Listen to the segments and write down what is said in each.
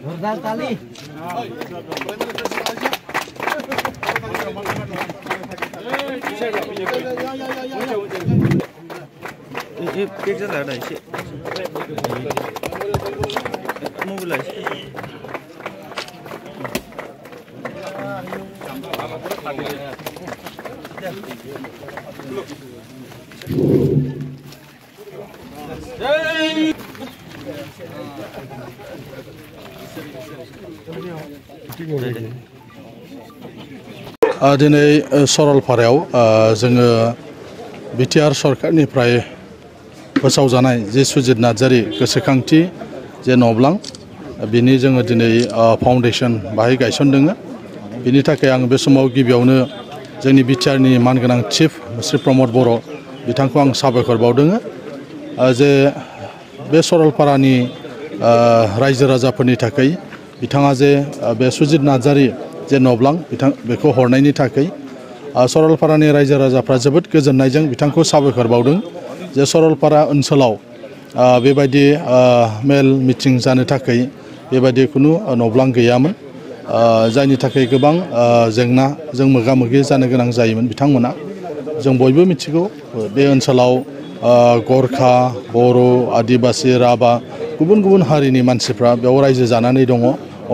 Jordan kali. Ini pizza lah dah isi. Mau beli? दिनै सरलपारायाव जोङो बिटिआर सरकारनिफ्राय फोसावजानाय जे सुजित नार्जारी गोसोखांथि जे न'ब्लां बिनि जोङो दिनै फाउन्डेसन बाहाय गायसनदों। बिनि थाखाय आं बे समाव गिबियावनो जोंनि बिटिआरनि मानगोनां चिफ श्री प्रमद बर' बिथांखौ आं साबायखर बावदों जे बे सरलपारानि रायजो राजाफोरनि थाखाय बिथाङा जे बे सुजित नार्जारी जे न'ब्लां बेखौ हरनायनि थाखाय सरलपारानि रायजो राजाफ्रा जोबोद गोजोननायजों बिथांखौ साबायखर बावदों जे सरलपारा ओनसोलाव बेबायदि मेल मिटिं जानो थाखाय बेबायदि खुनु न'ब्लां गैयामोन जायनि थाखाय गोबां जेंनाजों मोगा मोगि जानो गोनां जायोमोन बिथांमोना। जों बयबो मिथिगौ बे ओनसोलाव गरखा बर' आदिबासि राभा गुबुन गुबुन हारिनि मानसिफ्रा बेयाव रायजो जानानै दङ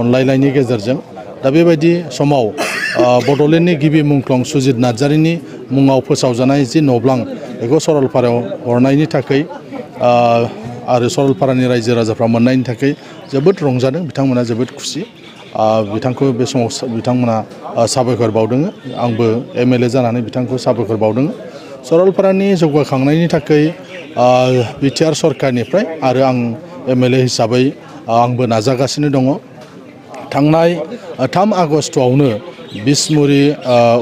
अनलायनायनि गेजेरजों। दा बेबायदि समाव बड'लेण्डनि गिबि मुंख्लं सुजित नार्जारीनि मुङाव फोसावजानाय जि न'ब्लां बेखौ सरलपारायाव हरनायनि थाखाय आरो सरलपारानि रायजो राजाफ्रा मोननायनि थाखाय जोबोद रंजादों बिथांमोना जोबोद खुसि। बिथांखौ बे समाव बिथांमोना साबायखर बावदों। आंबो एमएलए जानानै बिथांखौ साबायखर बावदों। सरलपारानि जौगाखांनायनि थाखाय बिटिआर सरकारनिफ्राय आरो आं एमएलए हिसाबै आंबो नाजागासिनो दङ। थांनाय 3 आगस्टआवनो बिसमुरि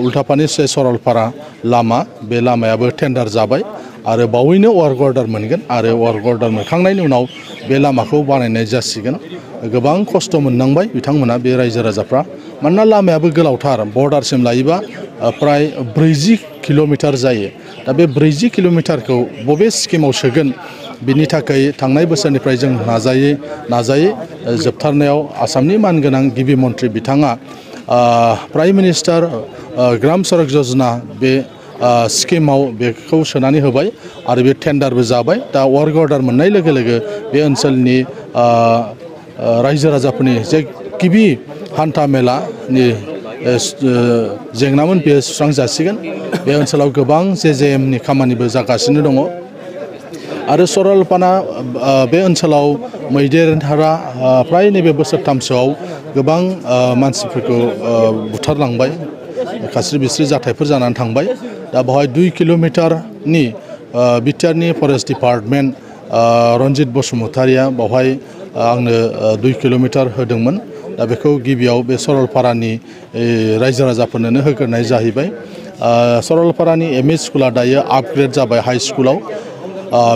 उल्टापानि से सरलपारा लामा बे लामायाबो टेन्डार जाबाय आरो बावैनो वार्क अर्डार मोनगोन आरो वार्क अर्डार मोनखांनायनि उनाव बे लामाखौ बानायनाय जासिगोन। गोबां खस्थ' मोननांबाय बिथांमोना बे रायजो राजाफ्रा मानोना लामायाबो गोलावथार बर्डारसिम लायोबा प्राय 40 किल'मिटार जायो। दा बे 40 किल'मिटारखौ बबे स्किमाव सोगोन बिनि थाखाय थांनाय बोसोरनिफ्राय जों नाजायै जोबथारनायाव आसामनि मानगोनां गिबि मन्थ्रि बिथाङा प्राइम मिनिस्टार ग्राम सड़क योजना बे स्किमाव बेखौ सोनानै होबाय आरो बे टेन्डारबो जाबाय। दा वार्क अर्डार मोननाय लोगो लोगो बे ओनसोलनि रायजो राजाफोरनि जे गिबि हान्था मेलानि जेंनामोन बेयो सुस्रांजासिगोन। बे ओनसोलाव गोबां जेजेएमनि खामानिबो जागासिनो दङ आरो सरलपारा बे ओनसोलाव मैदेरा फ्राय नैबे बोसोरथामसोआव गोबां मानसिफोरखौ बुथारलांबाय खास्रि बिस्रि जाथायफोर जानानै थांबाय। दा बेवहाय 2 किल'मिटारनि बिटिआरनि फरेस्ट डिपार्टमेन्ट रन्जित बसुमतारिया बेवहाय आंनो 2 किल'मिटार होदोंमोन। दा बेखौ गिबियाव बे सरलपारानि रायजो राजाफोरनो होग्रोनाय जाहैबाय। सरलपारानि एमइ स्कुला दायो आपग्रेड जाबाय हाई स्कुलाव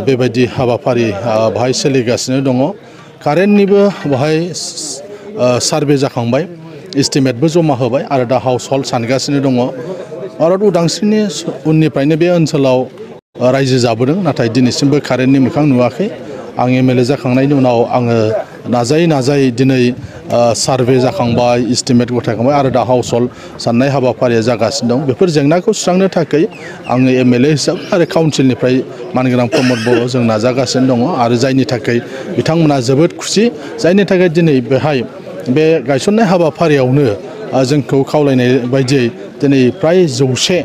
बेबायदि हाबाफारि बेवहाय सोलिगासिनो दङ। कारेन्टनिबो बेवहाय सार्भे जाखांबाय एस्टिमेटबो जमा होबाय आरो दा हाउस हल्ड सानगासिनो दङ। भारत उदांस्रिनि उननिफ्रायनो बे ओनसोलाव रायजो जाबोदों नाथाय दिनैसिमबो कारेन्टनि मोखां नुवाखै। आं एमएलए जाखांनायनि उनाव आङो नाजायै दिनै सार्भे जाखांबाय एस्टिमेट गथायखांबाय आरो दा हाउस हल्ड साननाय हाबाफारिया जागासिनो दं। बेफोर जेंनाखौ सुस्रांनो थाखाय आङो एमएलए हिसाबै आरो काउन्सिलनिफ्राय मानगोनां प्रमद बर' जों नाजागासिनो दङ आरो जायनि थाखाय बिथांमोना जोबोद खुसि। जायनि थाखाय दिनै बेहाय बे गायसननाय हाबाफारियावनो जोंखौ खावलायनाय बायदियै दिनै फ्राय 100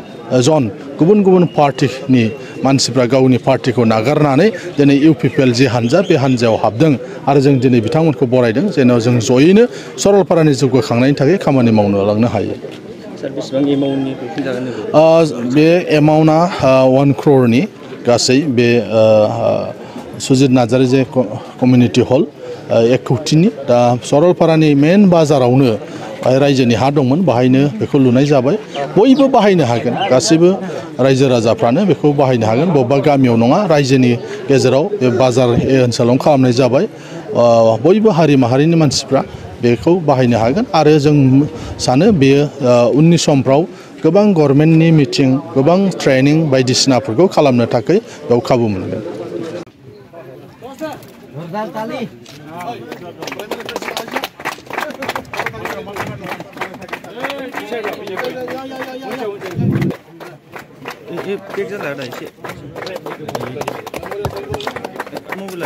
जन गुबुन गुबुन पार्टिनि मानसिफ्रा गावनि पार्टिखौ नागारनानै दिनै इउपिपिएल जे हान्जा बे हान्जायाव हाबदों आरो जों दिनै बिथांमोनखौ बरायदों जेन' जों जयैनो सरलपारानि जौगाखांनायनि थाखाय खामानि मावनो लांनो हायो। बे एमाउन्टआ 1 crore गासै बे सुजित नार्जारी जे कमिउनिटि हल 1 कौटिनि। दा सरलपारानि मेन बाजारावनो रायजोनि हा दंमोन बाहायनो बेखौ लुनाय जाबाय। बयबो बाहायनो हागोन गासैबो रायजो राजाफ्रानो बेखौ बाहायनो हागोन। बबेबा गामियाव नङा रायजोनि गेजेराव बे बाजार ओनसोलावनो खालामनाय जाबाय। बयबो हारि माहारिनि मानसिफ्रा बेखौ बाहायनो हागोन आरो जों सानो बेयो उननि समफ्राव गोबां गभर्नमेन्टनि मिटिं गोबां ट्रेनिं बायदिसिनाफोरखौ खालामनो थाखाय बेयाव खाबु मोनगोन। Jordan kali. ये पेट चला रहा है इसे मोबाइल